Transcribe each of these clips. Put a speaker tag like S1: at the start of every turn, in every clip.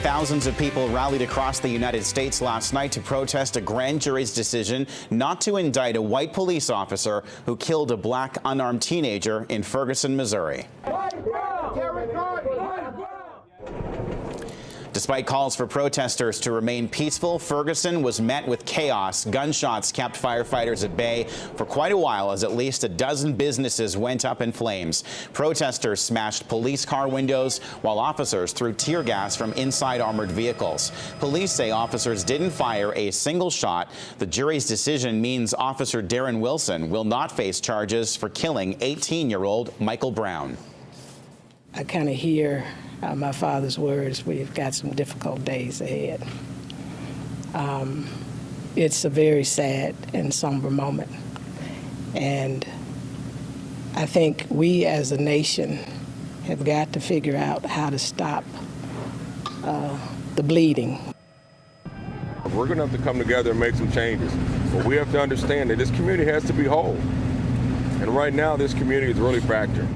S1: Thousands of people rallied across the United States last night to protest a grand jury's decision not to indict a white police officer who killed a black unarmed teenager in Ferguson, Missouri. Despite calls for protesters to remain peaceful, Ferguson was met with chaos. Gunshots kept firefighters at bay for quite a while as at least a dozen businesses went up in flames. Protesters smashed police car windows while officers threw tear gas from inside armored vehicles. Police say officers didn't fire a single shot. The jury's decision means Officer Darren Wilson will not face charges for killing 18-year-old Michael Brown.
S2: I kind of hear my father's words, we've got some difficult days ahead. It's a very sad and somber moment. And I think we as a nation have got to figure out how to stop the bleeding.
S3: We're going to have to come together and make some changes. But we have to understand that this community has to be whole. And right now, this community is really fractured.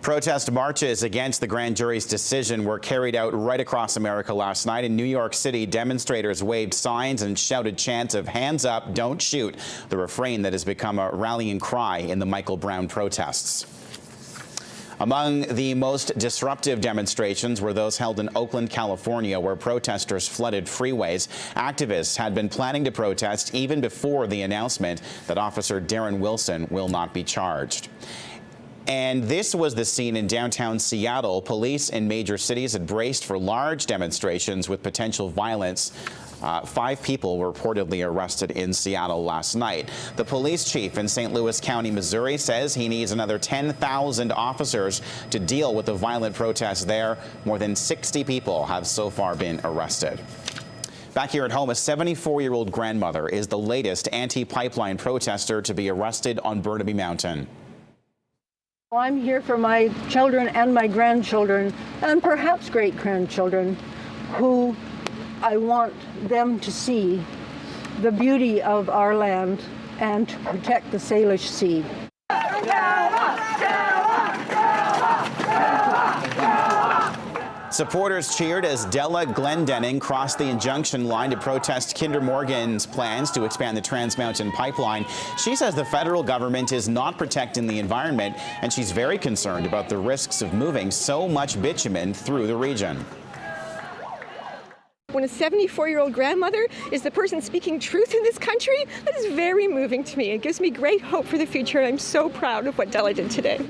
S1: Protest marches against the grand jury's decision were carried out right across America last night. In New York City, demonstrators waved signs and shouted chants of "Hands up, don't shoot," the refrain that has become a rallying cry in the Michael Brown protests. Among the most disruptive demonstrations were those held in Oakland, California, where protesters flooded freeways. Activists had been planning to protest even before the announcement that Officer Darren Wilson will not be charged. And this was the scene in downtown Seattle. Police in major cities had braced for large demonstrations with potential violence. 5 people were reportedly arrested in Seattle last night. The police chief in St. Louis County, Missouri, says he needs another 10,000 officers to deal with the violent protests there. More than 60 people have so far been arrested. Back here at home, a 74-year-old grandmother is the latest anti-pipeline protester to be arrested on Burnaby Mountain.
S4: I'm here for my children and my grandchildren and perhaps great-grandchildren who I want them to see the beauty of our land and to protect the Salish Sea.
S1: Supporters cheered as Della Glendenning crossed the injunction line to protest Kinder Morgan's plans to expand the Trans Mountain pipeline. She says the federal government is not protecting the environment, and she's very concerned about the risks of moving so much bitumen through the region.
S5: When a 74-year-old grandmother is the person speaking truth in this country, that is very moving to me. It gives me great hope for the future, and I'm so proud of what Della did today.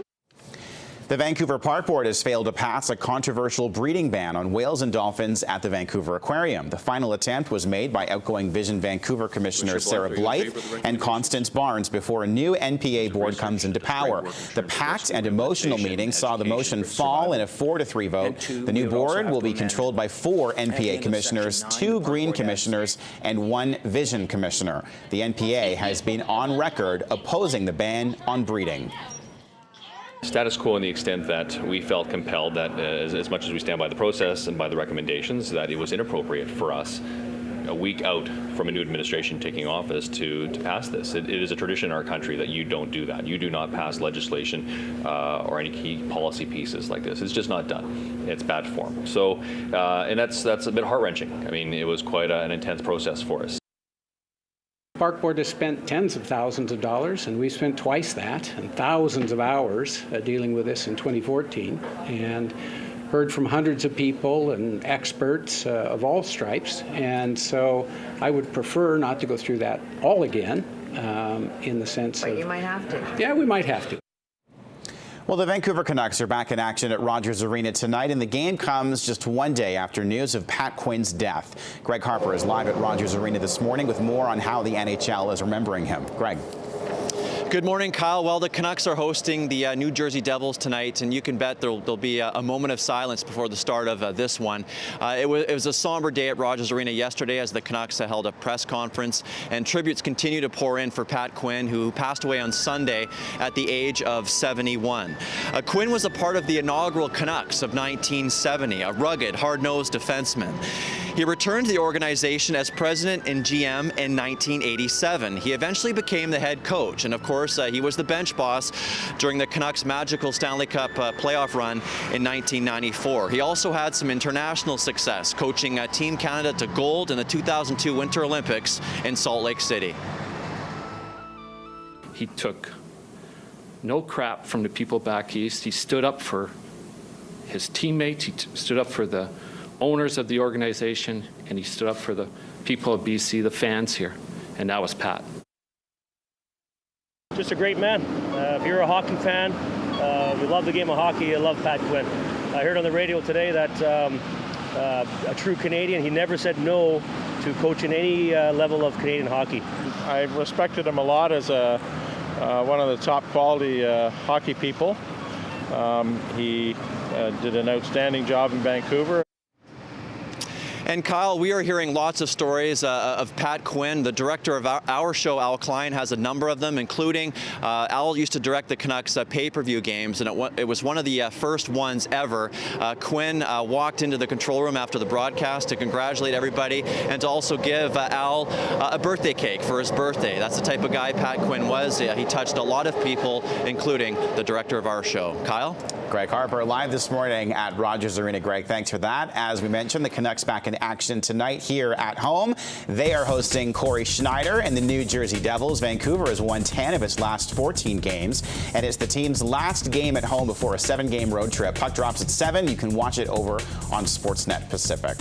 S1: The Vancouver Park Board has failed to pass a controversial breeding ban on whales and dolphins at the Vancouver Aquarium. The final attempt was made by outgoing Vision Vancouver Commissioners Sarah Blythe and Constance Barnes before a new NPA board comes into power. The packed and emotional meeting saw the motion fall in a 4-3 vote. The new board will be controlled by 4 NPA commissioners, 2 Green commissioners, and 1 Vision commissioner. The NPA has been on record opposing the ban on breeding.
S6: Status quo in the extent that we felt compelled that as much as we stand by the process and by the recommendations, that it was inappropriate for us a week out from a new administration taking office to pass this. It is a tradition in our country that you don't do that. You do not pass legislation or any key policy pieces like this. It's just not done. It's bad form. So, and that's a bit heart-wrenching. I mean, it was quite an intense process for us.
S7: Park Board has spent tens of thousands of dollars, and we spent twice that and thousands of hours dealing with this in 2014, and heard from hundreds of people and experts of all stripes. And so I would prefer not to go through that all again in the sense
S8: But you might have to.
S7: Yeah, we might have to.
S1: Well, the Vancouver Canucks are back in action at Rogers Arena tonight, and the game comes just one day after news of Pat Quinn's death. Greg Harper is live at Rogers Arena this morning with more on how the NHL is remembering him. Greg.
S9: Good morning, Kyle. Well, the Canucks are hosting the New Jersey Devils tonight, and you can bet there'll be a moment of silence before the start of this one. It was a somber day at Rogers Arena yesterday as the Canucks held a press conference, and tributes continue to pour in for Pat Quinn, who passed away on Sunday at the age of 71. Quinn was a part of the inaugural Canucks of 1970, a rugged, hard-nosed defenseman. He returned to the organization as president and GM in 1987. He eventually became the head coach, and of course, he was the bench boss during the Canucks' magical Stanley Cup playoff run in 1994. He also had some international success, coaching Team Canada to gold in the 2002 Winter Olympics in Salt Lake City.
S8: He took no crap from the people back east. He stood up for his teammates. He stood up for the owners of the organization, and he stood up for the people of BC, the fans here, and that was Pat.
S10: Just a great man. If you're a hockey fan, you love the game of hockey, you love Pat Quinn. I heard on the radio today that a true Canadian, he never said no to coaching any level of Canadian hockey.
S11: I respected him a lot as one of the top quality hockey people. He did an outstanding job in Vancouver.
S9: And Kyle, we are hearing lots of stories of Pat Quinn. The director of our show, Al Klein, has a number of them, including Al used to direct the Canucks pay-per-view games, and it was one of the first ones ever. Quinn walked into the control room after the broadcast to congratulate everybody and to also give Al a birthday cake for his birthday. That's the type of guy Pat Quinn was. He touched a lot of people, including the director of our show. Kyle?
S1: Greg Harper live this morning at Rogers Arena. Greg, thanks for that. As we mentioned, the Canucks back in action tonight here at home. They are hosting Corey Schneider and the New Jersey Devils. Vancouver has won 10 of its last 14 games, and it's the team's last game at home before a 7-game road trip. Puck drops at 7. You can watch it over on Sportsnet Pacific.